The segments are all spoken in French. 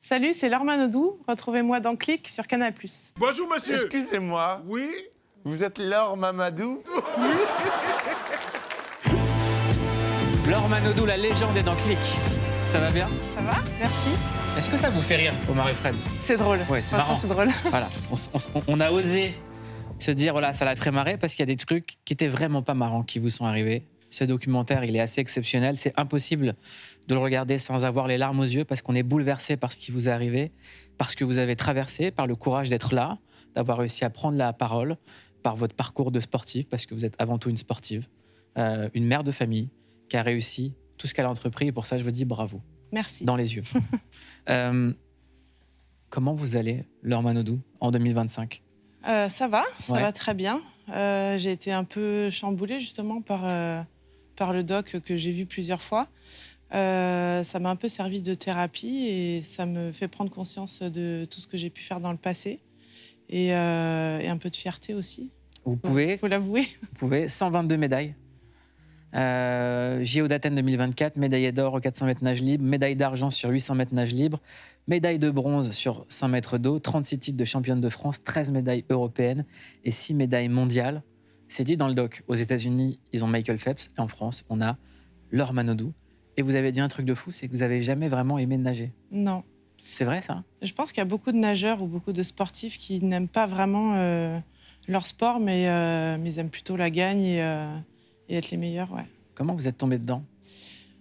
Salut, c'est Laure Manodou. Retrouvez-moi dans Click sur Canal+. Bonjour, monsieur. Excusez-moi. Oui. Vous êtes Laure Mamadou? Laure Manodou, la légende est dans Click. Ça va bien? Ça va? Merci. Est-ce que ça vous fait rire, Omar et Fred? C'est drôle. Ouais, c'est Franchement, marrant. c'est drôle. Voilà, on a osé se dire, voilà, ça l'a fait marrer parce qu'il y a des trucs qui étaient vraiment pas marrants qui vous sont arrivés. Ce documentaire, il est assez exceptionnel. C'est impossible de le regarder sans avoir les larmes aux yeux parce qu'on est bouleversé par ce qui vous est arrivé, parce que vous avez traversé, par le courage d'être là, d'avoir réussi à prendre la parole, par votre parcours de sportive, parce que vous êtes avant tout une sportive, une mère de famille qui a réussi tout ce qu'elle a entrepris. Et pour ça, je vous dis bravo. Merci. Dans les yeux. Comment vous allez, Laure Manodou, en 2025? Ça Ouais. va très bien. J'ai été un peu chamboulée justement par le doc que j'ai vu plusieurs fois. Ça m'a un peu servi de thérapie et ça me fait prendre conscience de tout ce que j'ai pu faire dans le passé et un peu de fierté aussi. Vous pouvez, Faut l'avouer. 122 médailles. JO d'Athènes 2024, médaille d'or au 400 mètres nage libre, médaille d'argent sur 800 mètres nage libre, médaille de bronze sur 100 mètres d'eau, 36 titres de championne de France, 13 médailles européennes et 6 médailles mondiales. C'est dit dans le doc. Aux États-Unis, ils ont Michael Phelps et en France, on a Laure Manodou. Et vous avez dit un truc de fou, c'est que vous n'avez jamais vraiment aimé nager. Non. C'est vrai, ça? Je pense qu'il y a beaucoup de nageurs ou beaucoup de sportifs qui n'aiment pas vraiment leur sport, mais ils aiment plutôt la gagne et être les meilleurs, ouais. Comment vous êtes tombé dedans?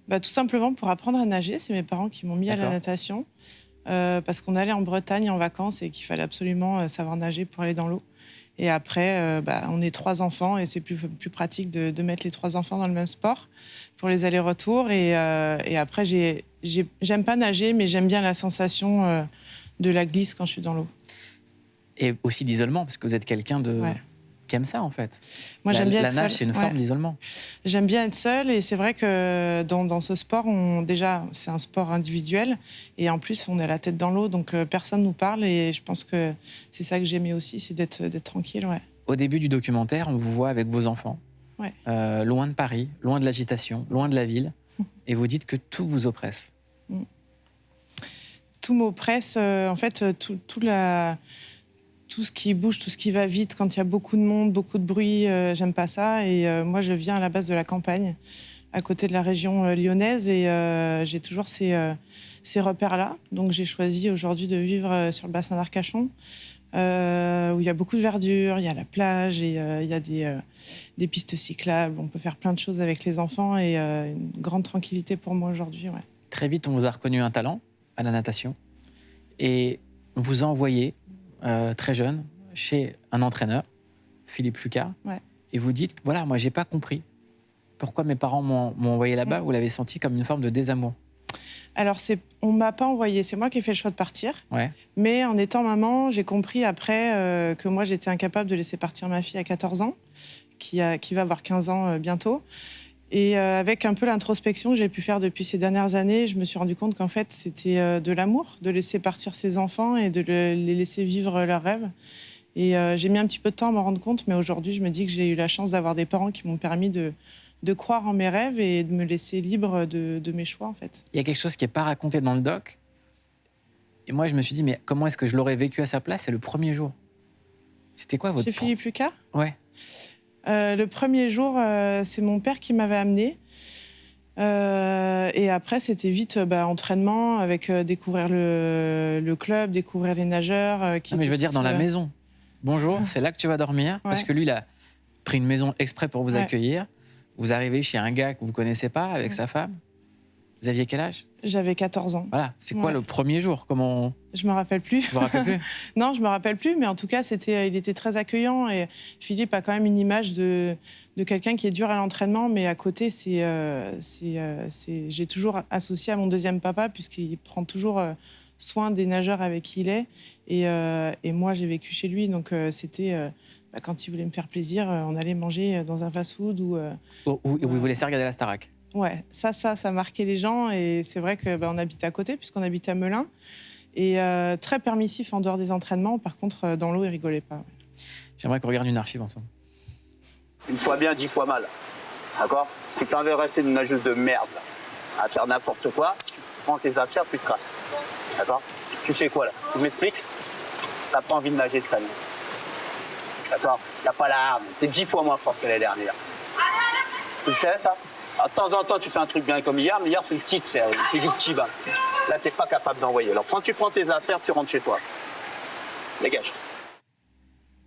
Tout simplement pour apprendre à nager. C'est mes parents qui m'ont mis à la D'accord. natation parce qu'on allait en Bretagne en vacances et qu'il fallait absolument savoir nager pour aller dans l'eau. Et après, on est 3 enfants et c'est plus pratique de mettre les 3 enfants dans le même sport pour les allers-retours. Et après, j'aime pas nager, mais j'aime bien la sensation de la glisse quand je suis dans l'eau. Et aussi l'isolement, parce que vous êtes quelqu'un de... Ouais. qui aime ça, en fait. Moi, j'aime bien la être nage, seule. c'est une Ouais. forme d'isolement. J'aime bien être seule et c'est vrai que dans ce sport, déjà, c'est un sport individuel et en plus, on est la tête dans l'eau, donc personne nous parle et je pense que c'est ça que j'aimais aussi, c'est d'être tranquille, ouais. Au début du documentaire, on vous voit avec vos enfants, Ouais. loin de Paris, loin de l'agitation, loin de la ville, et vous dites que tout vous oppresse. Tout m'oppresse, en fait, tout ce qui bouge, tout ce qui va vite, quand il y a beaucoup de monde, beaucoup de bruit, j'aime pas ça. Et moi, je viens à la base de la campagne, à côté de la région lyonnaise, et j'ai toujours ces repères-là. Donc, j'ai choisi aujourd'hui de vivre sur le bassin d'Arcachon, où il y a beaucoup de verdure, il y a la plage, et il y a des pistes cyclables. On peut faire plein de choses avec les enfants, et une grande tranquillité pour moi aujourd'hui, ouais. Très vite, on vous a reconnu un talent à la natation, et on vous a envoyé, très jeune, chez un entraîneur, Philippe Lucas, Ouais. et vous dites, voilà, moi, j'ai pas compris pourquoi mes parents m'ont envoyé là-bas. Vous l'avez senti comme une forme de désamour. Alors, on ne m'a pas envoyé, c'est moi qui ai fait le choix de partir. Ouais. Mais en étant maman, j'ai compris après que moi, j'étais incapable de laisser partir ma fille à 14 ans, qui va avoir 15 ans bientôt. Et avec un peu l'introspection que j'ai pu faire depuis ces dernières années, je me suis rendu compte qu'en fait, c'était de l'amour, de laisser partir ses enfants et de les laisser vivre leurs rêves. Et j'ai mis un petit peu de temps à m'en rendre compte, mais aujourd'hui, je me dis que j'ai eu la chance d'avoir des parents qui m'ont permis de croire en mes rêves et de me laisser libre de mes choix, en fait. Il y a quelque chose qui n'est pas raconté dans le doc, et moi, je me suis dit, mais comment est-ce que je l'aurais vécu à sa place? C'est le premier jour. C'était quoi votre... Chez Philippe Lucas ? Ouais. Le premier jour, c'est mon père qui m'avait amenée. Et après, c'était vite entraînement, avec découvrir le club, découvrir les nageurs. Non, mais je veux dire, dans la maison. Bonjour, c'est là que tu vas dormir. Parce Ouais. que lui, il a pris une maison exprès pour vous Ouais. accueillir. Vous arrivez chez un gars que vous ne connaissez pas, avec sa femme. Vous aviez quel âge? J'avais 14 ans. Voilà, c'est quoi Ouais. le premier jour? Comment... Je me rappelle plus. Je vous rappelle plus? Non, je me rappelle plus, mais en tout cas, il était très accueillant. Et Philippe a quand même une image de quelqu'un qui est dur à l'entraînement, mais à côté, j'ai toujours associé à mon deuxième papa, puisqu'il prend toujours soin des nageurs avec qui il est. Et moi, j'ai vécu chez lui, donc c'était quand il voulait me faire plaisir, on allait manger dans un fast-food ou. Vous vous laissez regarder la Starac? Ouais, ça marquait les gens, et c'est vrai que on habite à côté, puisqu'on habite à Melun. Et très permissif en dehors des entraînements. Par contre, dans l'eau, il rigolait pas. Ouais. J'aimerais qu'on regarde une archive ensemble. Une fois bien, 10 fois mal. D'accord? Si t'en veux rester une nageuse de merde, là, à faire n'importe quoi, tu prends tes affaires, tu te casses. D'accord? Tu sais quoi là? Tu m'expliques? T'as pas envie de nager cette année. D'accord? T'as pas la hargne. T'es 10 fois moins fort que l'année dernière. Tu le sais, ça? Alors, de temps en temps, tu fais un truc bien comme hier, mais hier, c'est une petite série. C'est du petit bain. Là, t'es pas capable d'envoyer. Alors, quand tu prends tes affaires, tu rentres chez toi. Dégage.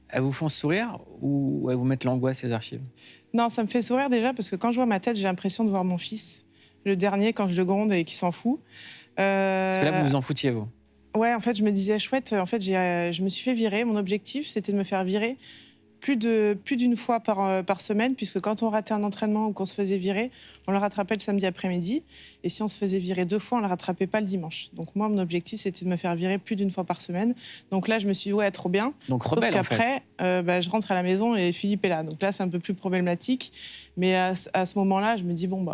Elles vous font sourire ou elles vous mettent l'angoisse, ces archives? Non, ça me fait sourire déjà parce que quand je vois ma tête, j'ai l'impression de voir mon fils, le dernier, quand je le gronde et qui s'en fout. Parce que là, vous vous en foutiez, vous. Ouais, en fait, je me disais, chouette, en fait, je me suis fait virer. Mon objectif, c'était de me faire virer plus d'une fois par semaine, puisque quand on ratait un entraînement ou qu'on se faisait virer, on le rattrapait le samedi après-midi. Et si on se faisait virer 2 fois, on ne le rattrapait pas le dimanche. Donc moi, mon objectif, c'était de me faire virer plus d'une fois par semaine. Donc là, je me suis dit, ouais, trop bien. Donc Sauf rebelle, en qu'après, je rentre à la maison et Philippe est là. Donc là, c'est un peu plus problématique. Mais à ce moment-là, je me dis, bon, de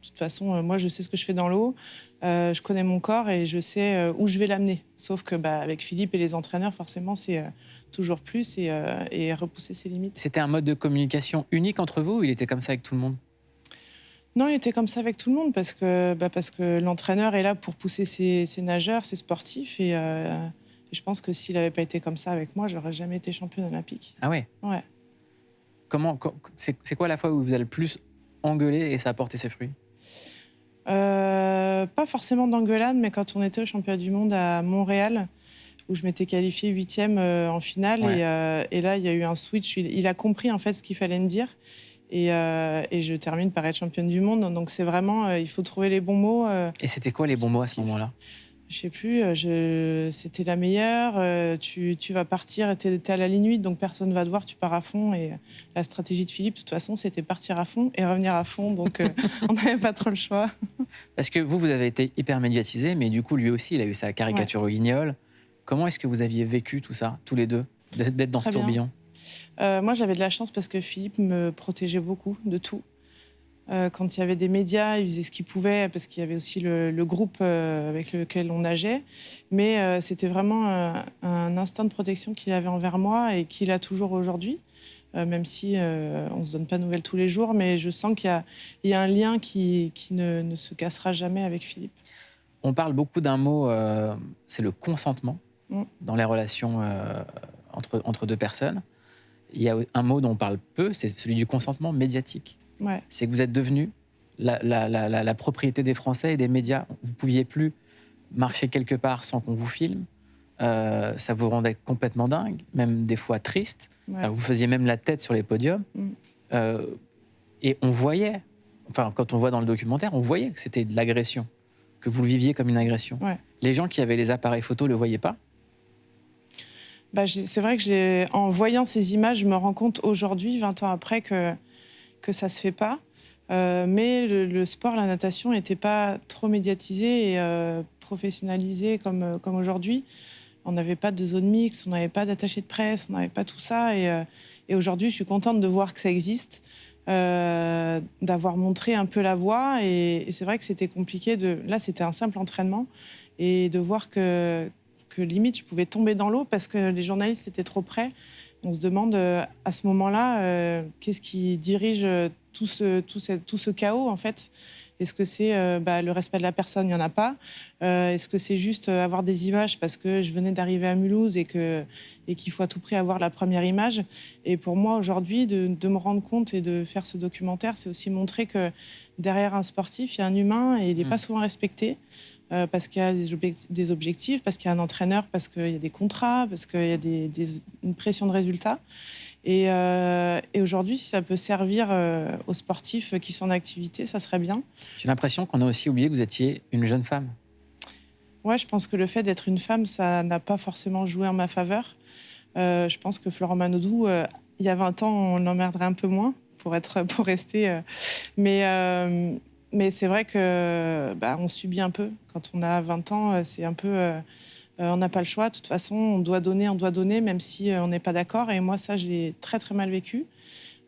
toute façon, moi, je sais ce que je fais dans l'eau. Je connais mon corps et je sais où je vais l'amener. Sauf que avec Philippe et les entraîneurs, forcément, c'est toujours plus et repousser ses limites. C'était un mode de communication unique entre vous ou il était comme ça avec tout le monde? Non, il était comme ça avec tout le monde parce que l'entraîneur est là pour pousser ses nageurs, ses sportifs. Et je pense que s'il n'avait pas été comme ça avec moi, j'aurais jamais été championne olympique. Ah ouais? Ouais. C'est quoi la fois où vous avez le plus engueulé et ça a porté ses fruits? Pas forcément d'engueulade, mais quand on était au championnat du monde à Montréal, où je m'étais qualifiée 8e en finale, Ouais. et là, il y a eu un switch. Il a compris en fait ce qu'il fallait me dire. Et je termine par être championne du monde. Donc c'est vraiment, il faut trouver les bons mots. Et c'était quoi les bons mots à ce moment-là? Je sais plus, c'était la meilleure. Tu vas partir, t'es à la ligne 8, donc personne va te voir, tu pars à fond. Et la stratégie de Philippe, de toute façon, c'était partir à fond et revenir à fond. Donc on n'avait pas trop le choix. Parce que vous avez été hyper médiatisé, mais du coup, lui aussi, il a eu sa caricature au Guignol. Comment est-ce que vous aviez vécu tout ça, tous les deux, d'être dans ce Très bien. tourbillon? Moi, j'avais de la chance parce que Philippe me protégeait beaucoup de tout. Quand il y avait des médias, il faisait ce qu'il pouvait, parce qu'il y avait aussi le groupe avec lequel on nageait. Mais c'était vraiment un instinct de protection qu'il avait envers moi et qu'il a toujours aujourd'hui, même si on ne se donne pas de nouvelles tous les jours. Mais je sens qu'il y a un lien qui ne se cassera jamais avec Philippe. On parle beaucoup d'un mot, c'est le consentement dans les relations entre deux personnes. Il y a un mot dont on parle peu, c'est celui du consentement médiatique. Ouais. C'est que vous êtes devenu la propriété des Français et des médias. Vous ne pouviez plus marcher quelque part sans qu'on vous filme. Ça vous rendait complètement dingue, même des fois triste. Ouais. Vous faisiez même la tête sur les podiums. Et on voyait, enfin, quand on voit dans le documentaire, on voyait que c'était de l'agression, que vous le viviez comme une agression. Ouais. Les gens qui avaient les appareils photo ne le voyaient pas. C'est vrai que en voyant ces images, je me rends compte aujourd'hui, 20 ans après, que ça se fait pas. Mais le sport, la natation, n'était pas trop médiatisé et professionnalisé comme aujourd'hui. On n'avait pas de zone mixte, on n'avait pas d'attaché de presse, on n'avait pas tout ça. Et aujourd'hui, je suis contente de voir que ça existe, d'avoir montré un peu la voie. Et c'est vrai que c'était compliqué. Là, c'était un simple entraînement. Et de voir que limite, je pouvais tomber dans l'eau parce que les journalistes étaient trop près. On se demande à ce moment-là, qu'est-ce qui dirige tout ce chaos, en fait? Est-ce que c'est le respect de la personne? Il n'y en a pas. Est-ce que c'est juste avoir des images parce que je venais d'arriver à Mulhouse et qu'il faut à tout prix avoir la première image? Et pour moi, aujourd'hui, de me rendre compte et de faire ce documentaire, c'est aussi montrer que derrière un sportif, il y a un humain et il n'est pas souvent respecté. Parce qu'il y a des objectifs, parce qu'il y a un entraîneur, parce qu'il y a des contrats, parce qu'il y a une pression de résultats. Et aujourd'hui, si ça peut servir aux sportifs qui sont en activité, ça serait bien. J'ai l'impression qu'on a aussi oublié que vous étiez une jeune femme. Ouais, je pense que le fait d'être une femme, ça n'a pas forcément joué en ma faveur. Je pense que Florent Manodou, il y a 20 ans, on l'emmerderait un peu moins pour rester. Mais c'est vrai que on subit un peu. Quand on a 20 ans, c'est un peu... on n'a pas le choix. De toute façon, on doit donner, même si on n'est pas d'accord. Et moi, ça, je l'ai très, très mal vécu.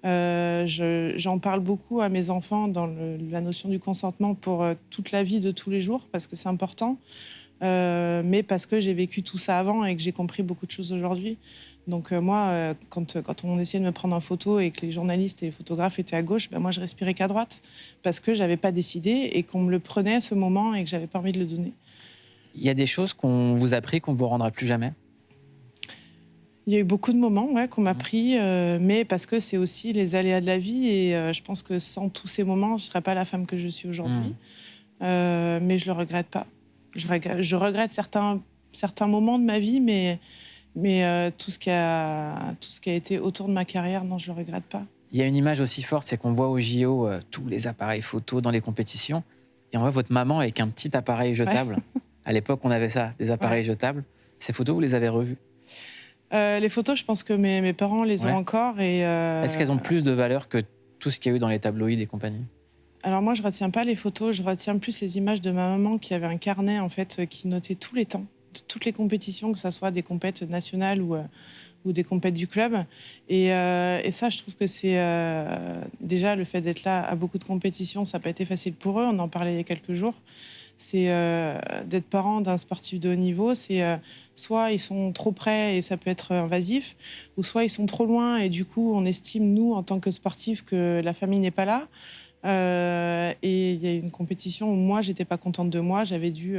J'en parle beaucoup à mes enfants dans la notion du consentement pour toute la vie de tous les jours, parce que c'est important. Mais parce que j'ai vécu tout ça avant et que j'ai compris beaucoup de choses aujourd'hui. Donc moi, quand on essayait de me prendre en photo et que les journalistes et les photographes étaient à gauche, moi, je respirais qu'à droite parce que je n'avais pas décidé et qu'on me le prenait à ce moment et que je n'avais pas envie de le donner. Il y a des choses qu'on vous a appris qu'on ne vous rendra plus jamais? Il y a eu beaucoup de moments qu'on m'a pris, mais parce que c'est aussi les aléas de la vie. Et je pense que sans tous ces moments, je ne serais pas la femme que je suis aujourd'hui. Mais je ne le regrette pas. Je regrette certains moments de ma vie, mais tout ce qui a été autour de ma carrière, non, je ne le regrette pas. Il y a une image aussi forte, c'est qu'on voit au JO tous les appareils photos dans les compétitions. Et on voit votre maman avec un petit appareil jetable. Ouais. À l'époque, on avait ça, des appareils jetables. Ces photos, vous les avez revues? Les photos, je pense que mes parents les ont encore. Est-ce qu'elles ont plus de valeur que tout ce qu'il y a eu dans les tabloïds et compagnie? Alors moi, je retiens pas les photos, je retiens plus les images de ma maman qui avait un carnet en fait qui notait tous les temps, toutes les compétitions, que ce soit des compètes nationales ou des compètes du club. Et ça, je trouve que c'est déjà le fait d'être là à beaucoup de compétitions, ça n'a pas été facile pour eux. On en parlait il y a quelques jours. C'est d'être parent d'un sportif de haut niveau, c'est soit ils sont trop près et ça peut être invasif, ou soit ils sont trop loin et du coup on estime, nous, en tant que sportifs, que la famille n'est pas là. Et il y a une compétition où moi, j'étais pas contente de moi. J'avais dû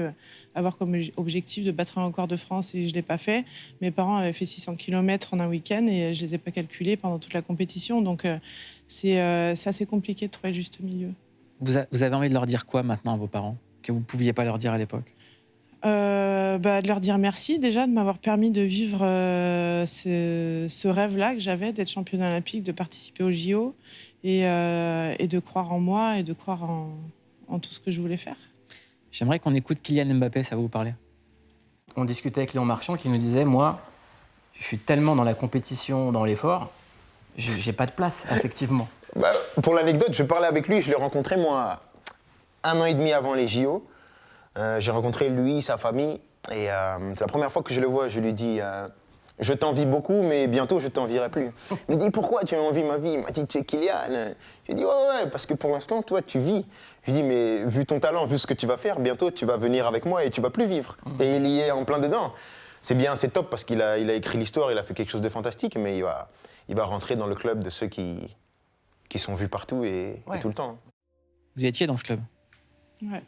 avoir comme objectif de battre un record de France et je l'ai pas fait. Mes parents avaient fait 600 km en un week-end et je les ai pas calculés pendant toute la compétition. Donc c'est assez compliqué de trouver le juste milieu. Vous avez envie de leur dire quoi maintenant à vos parents que vous pouviez pas leur dire à l'époque? De leur dire merci déjà de m'avoir permis de vivre ce rêve-là que j'avais d'être championne olympique, de participer aux JO et de croire en moi et de croire en tout ce que je voulais faire. J'aimerais qu'on écoute Kylian Mbappé, ça va vous parler. On discutait avec Léon Marchand qui nous disait, moi, je suis tellement dans la compétition, dans l'effort, j'ai pas de place, effectivement. Pour l'anecdote, je parlais avec lui, je l'ai rencontré moi 1 an et demi avant les JO. J'ai rencontré lui, sa famille, et la première fois que je le vois, je lui dis je t'envie beaucoup, mais bientôt je t'envierai plus. Il me dit pourquoi tu envies ma vie? Il m'a dit tu es Kylian. Je lui dis ouais, parce que pour l'instant, toi, tu vis. Je lui dis mais vu ton talent, vu ce que tu vas faire, bientôt tu vas venir avec moi et tu vas plus vivre. Et il y est en plein dedans. C'est bien, c'est top parce qu'il a écrit l'histoire, il a fait quelque chose de fantastique, mais il va rentrer dans le club de ceux qui sont vus partout et tout le temps. Vous étiez dans ce club? Ouais.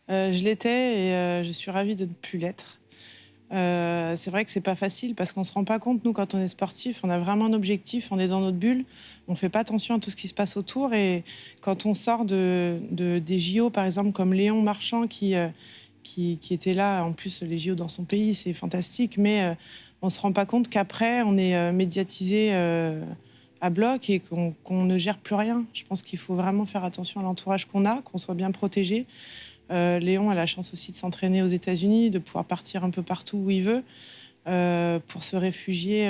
Je l'étais et je suis ravie de ne plus l'être. C'est vrai que c'est pas facile parce qu'on se rend pas compte, nous, quand on est sportif, on a vraiment un objectif, on est dans notre bulle, on fait pas attention à tout ce qui se passe autour. Et quand on sort des JO, par exemple, comme Léon Marchand qui était là, en plus les JO dans son pays, c'est fantastique, mais on se rend pas compte qu'après, on est médiatisé à bloc et qu'on ne gère plus rien. Je pense qu'il faut vraiment faire attention à l'entourage qu'on a, qu'on soit bien protégé. Léon a la chance aussi de s'entraîner aux États-Unis, de pouvoir partir un peu partout où il veut, pour se réfugier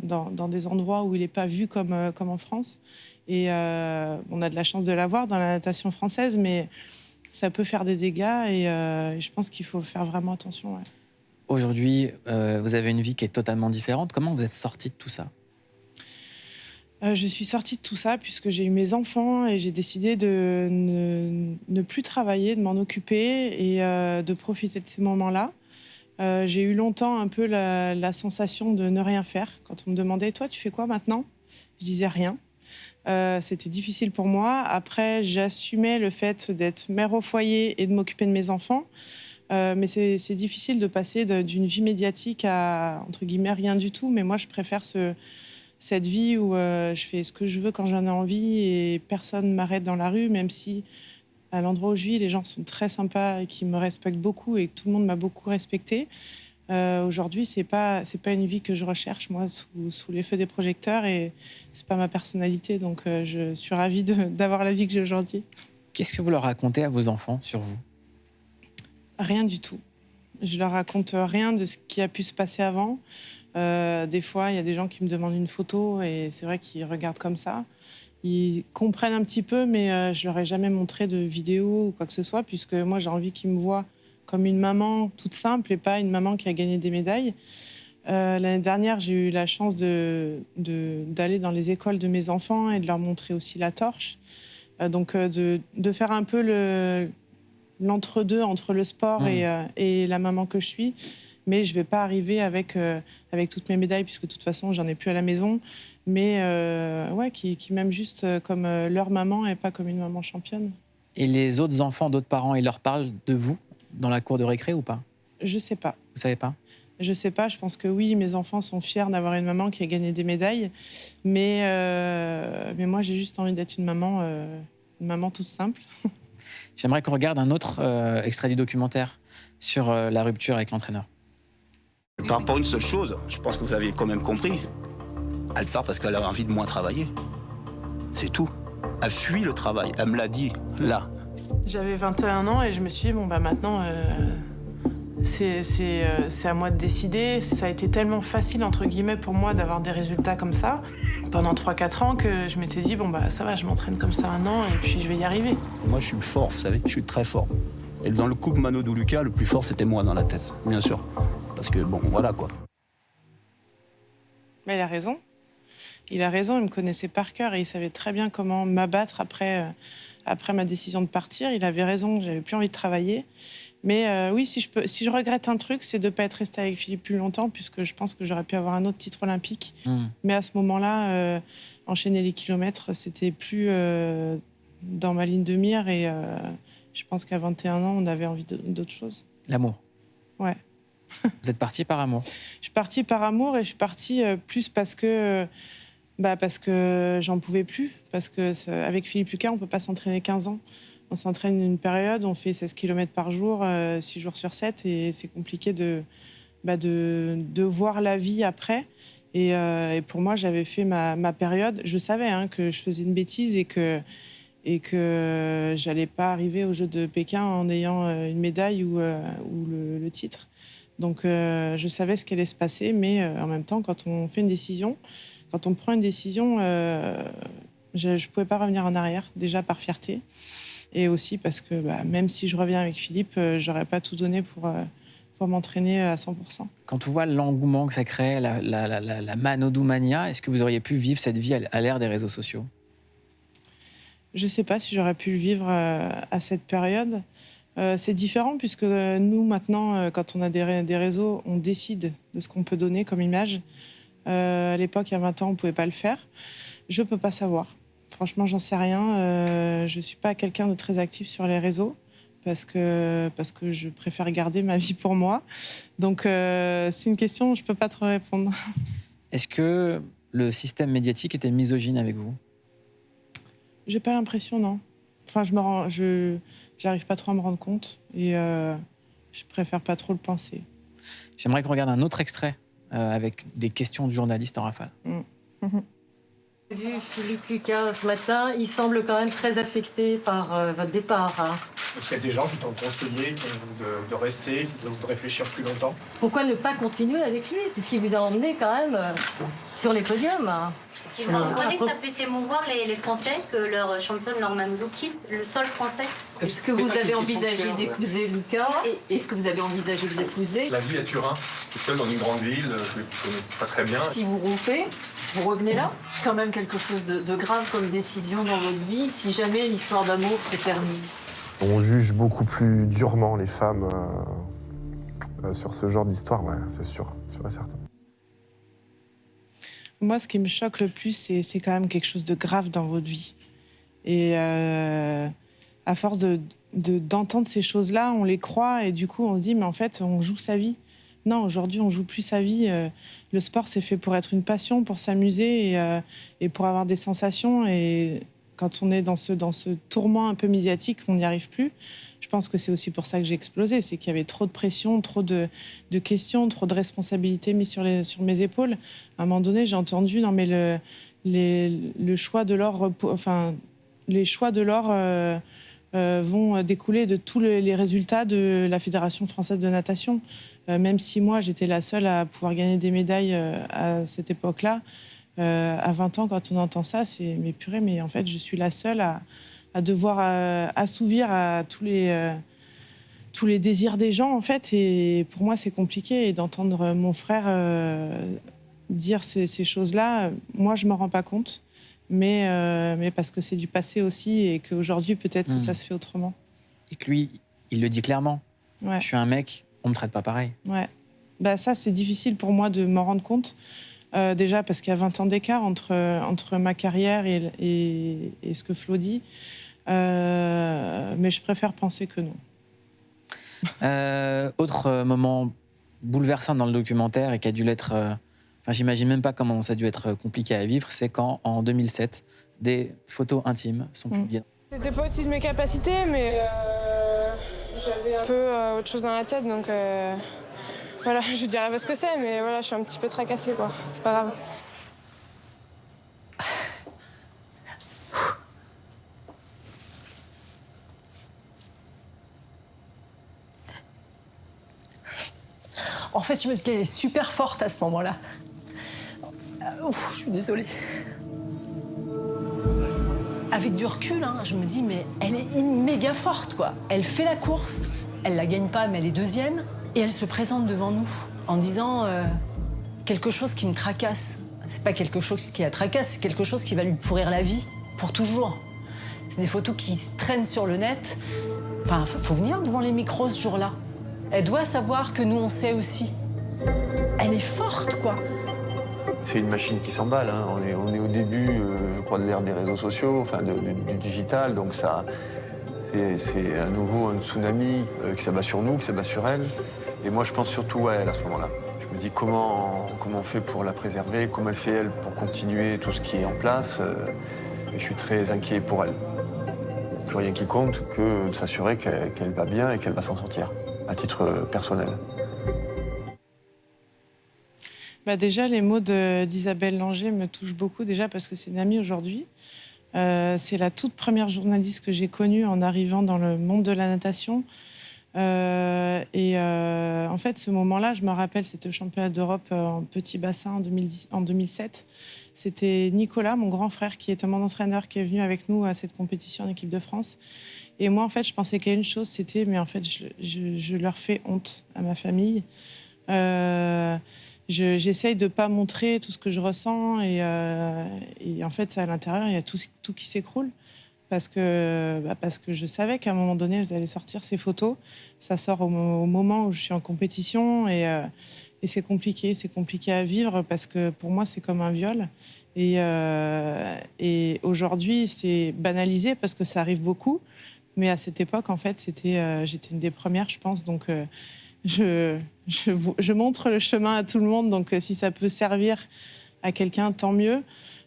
dans des endroits où il n'est pas vu comme en France. Et on a de la chance de l'avoir dans la natation française, mais ça peut faire des dégâts et je pense qu'il faut faire vraiment attention. Ouais. Aujourd'hui, vous avez une vie qui est totalement différente. Comment vous êtes sortie de tout ça? Je suis sortie de tout ça puisque j'ai eu mes enfants et j'ai décidé de ne plus travailler, de m'en occuper et de profiter de ces moments-là. J'ai eu longtemps un peu la sensation de ne rien faire. Quand on me demandait « Toi, tu fais quoi maintenant ?» Je disais rien. C'était difficile pour moi. Après, j'assumais le fait d'être mère au foyer et de m'occuper de mes enfants. Mais c'est difficile de passer d'une vie médiatique à, entre guillemets, rien du tout. Mais moi, je préfère cette vie où je fais ce que je veux quand j'en ai envie et personne ne m'arrête dans la rue, même si à l'endroit où je vis, les gens sont très sympas et qui me respectent beaucoup et que tout le monde m'a beaucoup respectée. Aujourd'hui, c'est pas une vie que je recherche, moi, sous les feux des projecteurs et c'est pas ma personnalité. Donc, je suis ravie d'avoir la vie que j'ai aujourd'hui. Qu'est-ce que vous leur racontez à vos enfants sur vous? Rien du tout. Je leur raconte rien de ce qui a pu se passer avant. Des fois, il y a des gens qui me demandent une photo et c'est vrai qu'ils regardent comme ça. Ils comprennent un petit peu, mais je leur ai jamais montré de vidéo ou quoi que ce soit, puisque moi, j'ai envie qu'ils me voient comme une maman toute simple et pas une maman qui a gagné des médailles. L'année dernière, j'ai eu la chance d'aller dans les écoles de mes enfants et de leur montrer aussi la torche. Donc, de faire un peu l'entre-deux entre le sport et la maman que je suis. Mais je ne vais pas arriver avec toutes mes médailles, puisque de toute façon, j'en ai plus à la maison. Mais qui m'aiment juste comme leur maman et pas comme une maman championne. Et les autres enfants d'autres parents, ils leur parlent de vous dans la cour de récré ou pas? Je sais pas. Vous savez pas? Je sais pas, je pense que oui, mes enfants sont fiers d'avoir une maman qui a gagné des médailles. Mais moi, j'ai juste envie d'être une maman toute simple. J'aimerais qu'on regarde un autre extrait du documentaire sur la rupture avec l'entraîneur. Elle part pour une seule chose, je pense que vous avez quand même compris. Elle part parce qu'elle a envie de moins travailler. C'est tout. Elle fuit le travail, elle me l'a dit, là. J'avais 21 ans et je me suis dit, maintenant, c'est à moi de décider. Ça a été tellement facile, entre guillemets, pour moi d'avoir des résultats comme ça pendant 3-4 ans que je m'étais dit, ça va, je m'entraîne comme ça 1 an et puis je vais y arriver. Moi, je suis fort, vous savez, je suis très fort. Et dans le couple Manodou-Lucas, le plus fort, c'était moi dans la tête, bien sûr. Parce que, voilà, quoi. Mais il a raison. Il me connaissait par cœur et il savait très bien comment m'abattre après ma décision de partir. Il avait raison, j'avais plus envie de travailler. Mais oui, si je regrette un truc, c'est de ne pas être restée avec Philippe plus longtemps, puisque je pense que j'aurais pu avoir un autre titre olympique. Mais à ce moment-là, enchaîner les kilomètres, c'était plus dans ma ligne de mire. Et je pense qu'à 21 ans, on avait envie d'autre chose. L'amour. Ouais. Vous êtes partie par amour? Je suis partie par amour et je suis partie plus parce que j'en pouvais plus. Parce qu'avec Philippe Lucas, on ne peut pas s'entraîner 15 ans. On s'entraîne une période, on fait 16 km par jour, 6 jours sur 7, et c'est compliqué de voir la vie après. Et pour moi, j'avais fait ma période. Je savais que je faisais une bêtise et que j'allais pas arriver aux Jeux de Pékin en ayant une médaille ou le titre. Donc je savais ce qui allait se passer, mais en même temps, quand on fait une décision, quand on prend une décision, je pouvais pas revenir en arrière, déjà par fierté. Et aussi parce que même si je reviens avec Philippe, j'aurais pas tout donné pour m'entraîner à 100%. Quand on voit l'engouement que ça crée, la Manodou-mania, est-ce que vous auriez pu vivre cette vie à l'ère des réseaux sociaux? Je sais pas si j'aurais pu le vivre à cette période. C'est différent puisque nous, maintenant, quand on a des réseaux, on décide de ce qu'on peut donner comme image. À l'époque, il y a 20 ans, on pouvait pas le faire. Je peux pas savoir. Franchement, j'en sais rien. Je suis pas quelqu'un de très actif sur les réseaux parce que je préfère garder ma vie pour moi. Donc, c'est une question, je peux pas trop répondre. Est-ce que le système médiatique était misogyne avec vous? J'ai pas l'impression, non. Enfin, j'arrive pas trop à me rendre compte et je préfère pas trop le penser. J'aimerais qu'on regarde un autre extrait avec des questions du journaliste en rafale. J'ai vu Philippe Lucas ce matin, il semble quand même très affecté par votre départ. Est-ce qu'il y a des gens qui t'ont conseillé de rester, de réfléchir plus longtemps? Pourquoi ne pas continuer avec lui, puisqu'il vous a emmené quand même sur les podiums? Vous comprenez que ça puisse émouvoir les Français, que leur champion, leur Manodou quitte le sol français? Est-ce que vous avez envisagé d'épouser Lucas? Est-ce que vous avez envisagé de l'épouser? La vie à Turin, tout seul dans une grande ville, je ne connais pas très bien. Si vous rompez, vous revenez là? C'est quand même quelque chose de grave comme décision dans votre vie, si jamais l'histoire d'amour se termine. On juge beaucoup plus durement les femmes sur ce genre d'histoire, ouais, c'est sûr et certain. Moi, ce qui me choque le plus, c'est quand même quelque chose de grave dans votre vie. Et à force d'entendre ces choses-là, on les croit et du coup, on se dit, mais en fait, on joue sa vie. Non, aujourd'hui, on joue plus sa vie. Le sport, c'est fait pour être une passion, pour s'amuser et pour avoir des sensations. Et quand on est dans ce tourment un peu médiatique, on n'y arrive plus. Je pense que c'est aussi pour ça que j'ai explosé. C'est qu'il y avait trop de pression, trop de questions, trop de responsabilités mises sur mes épaules. À un moment donné, j'ai entendu, non mais le choix de l'or, les choix de l'or vont découler de tous les résultats de la Fédération française de natation. Même si moi, j'étais la seule à pouvoir gagner des médailles à cette époque-là, à 20 ans, quand on entend ça, c'est mais purée, mais en fait, je suis la seule à devoir assouvir à tous les désirs des gens, en fait. Et pour moi, c'est compliqué. Et d'entendre mon frère dire ces choses-là, moi, je ne m'en rends pas compte. Mais parce que c'est du passé aussi et qu'aujourd'hui, peut-être que ça se fait autrement. Et que lui, il le dit clairement. Ouais. Je suis un mec, on me traite pas pareil. Ouais. Ça, c'est difficile pour moi de m'en rendre compte. Déjà parce qu'il y a 20 ans d'écart entre ma carrière et ce que Flo dit. Mais je préfère penser que non. Autre moment bouleversant dans le documentaire et qui a dû l'être... Enfin, j'imagine même pas comment ça a dû être compliqué à vivre, c'est quand, en 2007, des photos intimes sont publiées. C'était pas au-dessus de mes capacités, mais j'avais un peu autre chose dans la tête, donc voilà, je dirais pas ce que c'est, mais voilà, je suis un petit peu tracassée, quoi. C'est pas grave. En fait, je me dis qu'elle est super forte à ce moment-là. Je suis désolée. Avec du recul, hein, je me dis, mais elle est méga forte, quoi. Elle fait la course, elle la gagne pas, mais elle est deuxième, et elle se présente devant nous en disant quelque chose qui me tracasse. C'est pas quelque chose qui la tracasse, c'est quelque chose qui va lui pourrir la vie, pour toujours. C'est des photos qui traînent sur le net. Enfin, faut venir devant les micros ce jour-là. Elle doit savoir que nous, on sait aussi. Elle est forte, quoi. C'est une machine qui s'emballe. Hein. On est au début, je crois, de l'ère des réseaux sociaux, enfin du digital. Donc ça, c'est à nouveau un tsunami qui s'abat sur nous, qui s'abat sur elle. Et moi, je pense surtout à elle à ce moment-là. Je me dis comment on fait pour la préserver, comment elle fait, elle, pour continuer tout ce qui est en place. Et je suis très inquiet pour elle. Plus rien qui compte que de s'assurer qu'elle va bien et qu'elle va s'en sortir, à titre personnel. Déjà, les mots d'Isabelle Langer me touchent beaucoup, déjà parce que c'est une amie aujourd'hui. C'est la toute première journaliste que j'ai connue en arrivant dans le monde de la natation. En fait, ce moment-là, je me rappelle, c'était au championnat d'Europe en petit bassin en 2007. C'était Nicolas, mon grand frère, qui était mon entraîneur, qui est venu avec nous à cette compétition en équipe de France. Et moi, en fait, je pensais qu'à une chose, c'était, mais en fait, je leur fais honte à ma famille. J'essaye de ne pas montrer tout ce que je ressens et en fait, à l'intérieur, il y a tout qui s'écroule parce que je savais qu'à un moment donné, elles allaient sortir ces photos. Ça sort au moment où je suis en compétition et c'est compliqué à vivre parce que pour moi, c'est comme un viol. Et aujourd'hui, c'est banalisé parce que ça arrive beaucoup. Mais à cette époque, en fait, j'étais une des premières, je pense. Donc, je montre le chemin à tout le monde. Donc, si ça peut servir à quelqu'un, tant mieux.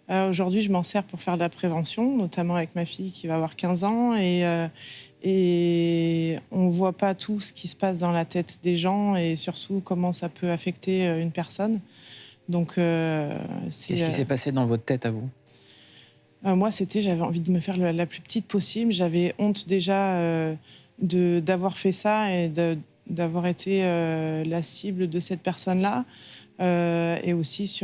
Aujourd'hui, je m'en sers pour faire de la prévention, notamment avec ma fille qui va avoir 15 ans. Et on ne voit pas tout ce qui se passe dans la tête des gens et surtout comment ça peut affecter une personne. Donc, Qu'est-ce qui s'est passé dans votre tête à vous ? Moi, j'avais envie de me faire la plus petite possible. J'avais honte déjà d'avoir fait ça et d'avoir été la cible de cette personne-là. Et aussi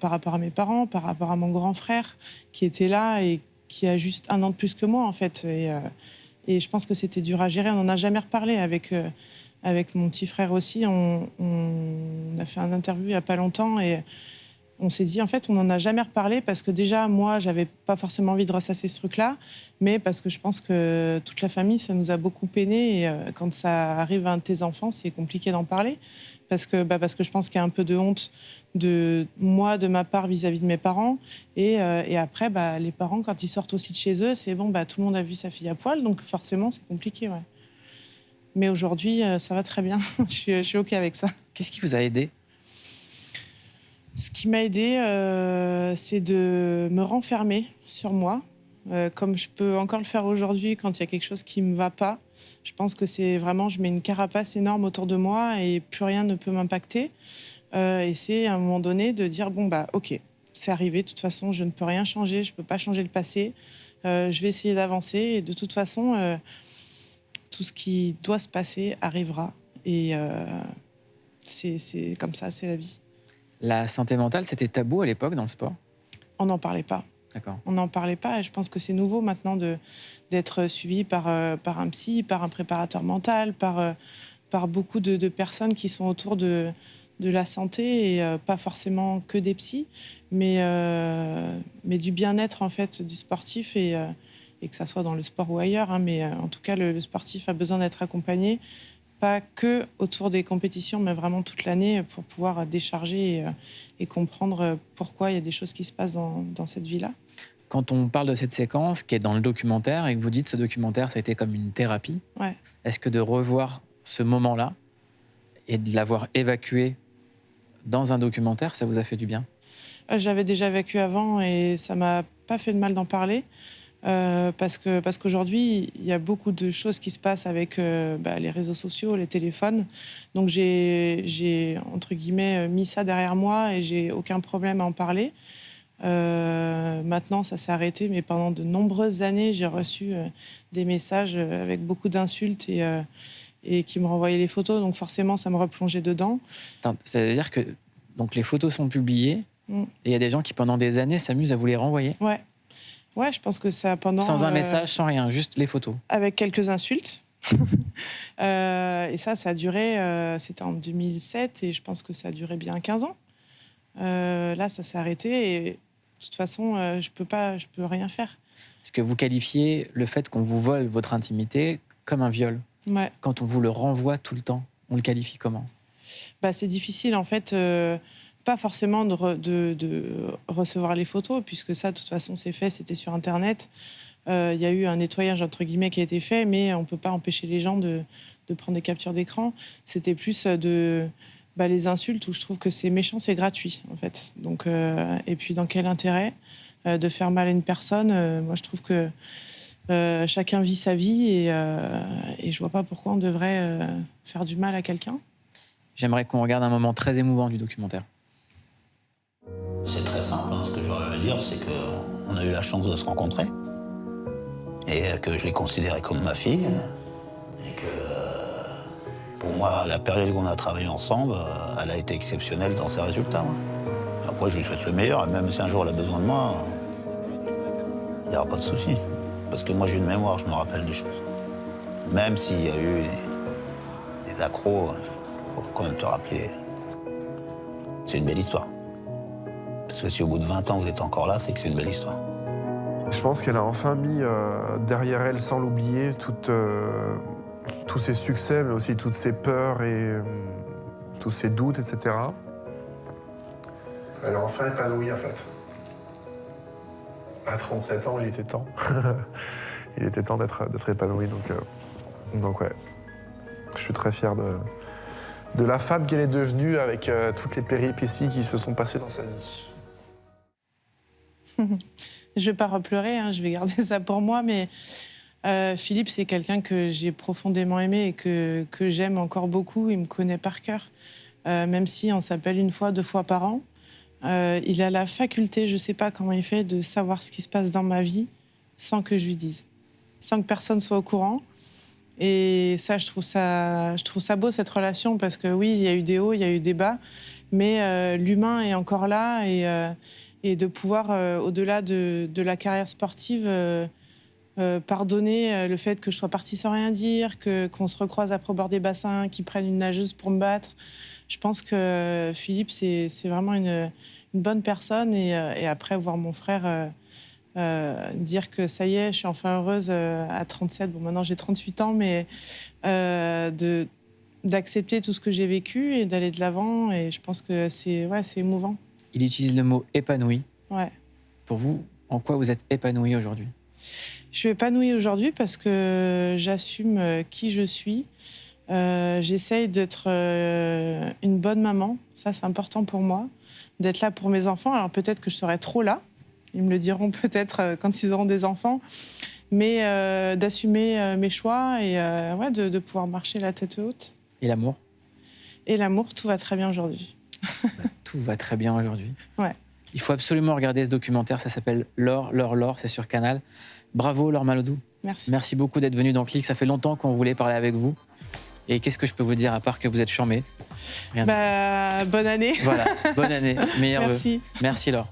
par rapport à mes parents, par rapport à mon grand frère qui était là et qui a juste 1 an de plus que moi, en fait. Et je pense que c'était dur à gérer. On n'en a jamais reparlé avec mon petit frère aussi. On a fait un interview il n'y a pas longtemps et on s'est dit, en fait, on n'en a jamais reparlé parce que déjà, moi, j'avais pas forcément envie de ressasser ce truc-là, mais parce que je pense que toute la famille, ça nous a beaucoup peiné. Et quand ça arrive à un de tes enfants, c'est compliqué d'en parler parce que je pense qu'il y a un peu de honte de ma part vis-à-vis de mes parents. Et après, les parents, quand ils sortent aussi de chez eux, c'est bon, tout le monde a vu sa fille à poil, donc forcément, c'est compliqué, ouais. Mais aujourd'hui, ça va très bien. je suis OK avec ça. Qu'est-ce qui vous a aidé ? Ce qui m'a aidée, c'est de me renfermer sur moi, comme je peux encore le faire aujourd'hui quand il y a quelque chose qui ne me va pas. Je pense que c'est vraiment, je mets une carapace énorme autour de moi et plus rien ne peut m'impacter. Et c'est à un moment donné de dire, OK, c'est arrivé, de toute façon, je ne peux rien changer, je ne peux pas changer le passé. Je vais essayer d'avancer et de toute façon, tout ce qui doit se passer arrivera. Et c'est comme ça, c'est la vie. La santé mentale, c'était tabou à l'époque dans le sport ? On n'en parlait pas. D'accord. On n'en parlait pas et je pense que c'est nouveau maintenant d'être suivi par un psy, par un préparateur mental, par beaucoup de personnes qui sont autour de la santé et pas forcément que des psys, mais du bien-être en fait du sportif et que ça soit dans le sport ou ailleurs. Mais en tout cas, le sportif a besoin d'être accompagné. Pas que autour des compétitions, mais vraiment toute l'année pour pouvoir décharger et comprendre pourquoi il y a des choses qui se passent dans cette vie-là. Quand on parle de cette séquence qui est dans le documentaire et que vous dites ce documentaire, ça a été comme une thérapie, ouais. Est-ce que de revoir ce moment-là et de l'avoir évacué dans un documentaire, ça vous a fait du bien? J'avais déjà vécu avant et ça m'a pas fait de mal d'en parler. Parce qu'aujourd'hui, il y a beaucoup de choses qui se passent avec les réseaux sociaux, les téléphones. Donc j'ai entre guillemets mis ça derrière moi et j'ai aucun problème à en parler. Maintenant, ça s'est arrêté, mais pendant de nombreuses années, j'ai reçu des messages avec beaucoup d'insultes et qui me renvoyaient les photos. Donc forcément, ça me replongeait dedans. C'est-à-dire que donc, les photos sont publiées et il y a des gens qui, pendant des années, s'amusent à vous les renvoyer? Ouais, je pense que ça pendant... Sans un message, sans rien, juste les photos? Avec quelques insultes. Et ça a duré... c'était en 2007 et je pense que ça a duré bien 15 ans. Là, ça s'est arrêté et de toute façon, je peux rien faire. Est-ce que vous qualifiez le fait qu'on vous vole votre intimité comme un viol? Ouais. Quand on vous le renvoie tout le temps, on le qualifie comment? C'est difficile, en fait... pas forcément de recevoir les photos, puisque ça, de toute façon, c'est fait, c'était sur Internet. Il y a eu un nettoyage, entre guillemets, qui a été fait, mais on ne peut pas empêcher les gens de prendre des captures d'écran. C'était plus les insultes, où je trouve que c'est méchant, c'est gratuit, en fait. Donc, et puis, dans quel intérêt de faire mal à une personne? Moi, je trouve que chacun vit sa vie et je ne vois pas pourquoi on devrait faire du mal à quelqu'un. J'aimerais qu'on regarde un moment très émouvant du documentaire. C'est très simple, ce que j'aurais à dire, c'est qu'on a eu la chance de se rencontrer et que je l'ai considérée comme ma fille et que pour moi, la période qu'on a travaillé ensemble, elle a été exceptionnelle dans ses résultats. Après, je lui souhaite le meilleur et même si un jour elle a besoin de moi, il n'y aura pas de souci. Parce que moi, j'ai une mémoire, je me rappelle des choses. Même s'il y a eu des accros, il faut quand même te rappeler, c'est une belle histoire. Parce que si au bout de 20 ans, vous êtes encore là, c'est que c'est une belle histoire. Je pense qu'elle a enfin mis derrière elle, sans l'oublier, tous ses succès, mais aussi toutes ses peurs et tous ses doutes, etc. Elle a enfin épanoui, en fait. À 37 ans, il était temps. Il était temps d'être épanoui, donc ouais. Je suis très fier de la femme qu'elle est devenue avec toutes les péripéties qui se sont passées dans sa vie. Je vais pas repleurer, je vais garder ça pour moi, mais Philippe, c'est quelqu'un que j'ai profondément aimé et que j'aime encore beaucoup. Il me connaît par cœur, même si on s'appelle 1 fois, 2 fois par an. Il a la faculté, je sais pas comment il fait, de savoir ce qui se passe dans ma vie sans que je lui dise, sans que personne soit au courant. Et ça, je trouve ça beau, cette relation, parce que oui, il y a eu des hauts, il y a eu des bas, mais l'humain est encore là et de pouvoir, au-delà de la carrière sportive, pardonner le fait que je sois partie sans rien dire, qu'on se recroise après au bord des bassins, qu'ils prennent une nageuse pour me battre. Je pense que Philippe, c'est vraiment une bonne personne. Et après, voir mon frère dire que ça y est, je suis enfin heureuse à 37, bon maintenant j'ai 38 ans, mais d'accepter tout ce que j'ai vécu et d'aller de l'avant. Et je pense que c'est émouvant. Il utilise le mot épanoui. Ouais. Pour vous, en quoi vous êtes épanoui aujourd'hui? Je suis épanouie aujourd'hui parce que j'assume qui je suis. J'essaye d'être une bonne maman. Ça, c'est important pour moi. D'être là pour mes enfants. Alors peut-être que je serai trop là. Ils me le diront peut-être quand ils auront des enfants. Mais d'assumer mes choix et de pouvoir marcher la tête haute. Et l'amour? Et l'amour, tout va très bien aujourd'hui. Tout va très bien aujourd'hui. Ouais. Il faut absolument regarder ce documentaire, ça s'appelle L'or, c'est sur Canal. Bravo Laure Manodou. Merci. Merci beaucoup d'être venue dans Click, ça fait longtemps qu'on voulait parler avec vous. Et qu'est-ce que je peux vous dire à part que vous êtes charmée? Bonne année. Voilà, bonne année, meilleurs vœux. Merci. Merci Laure.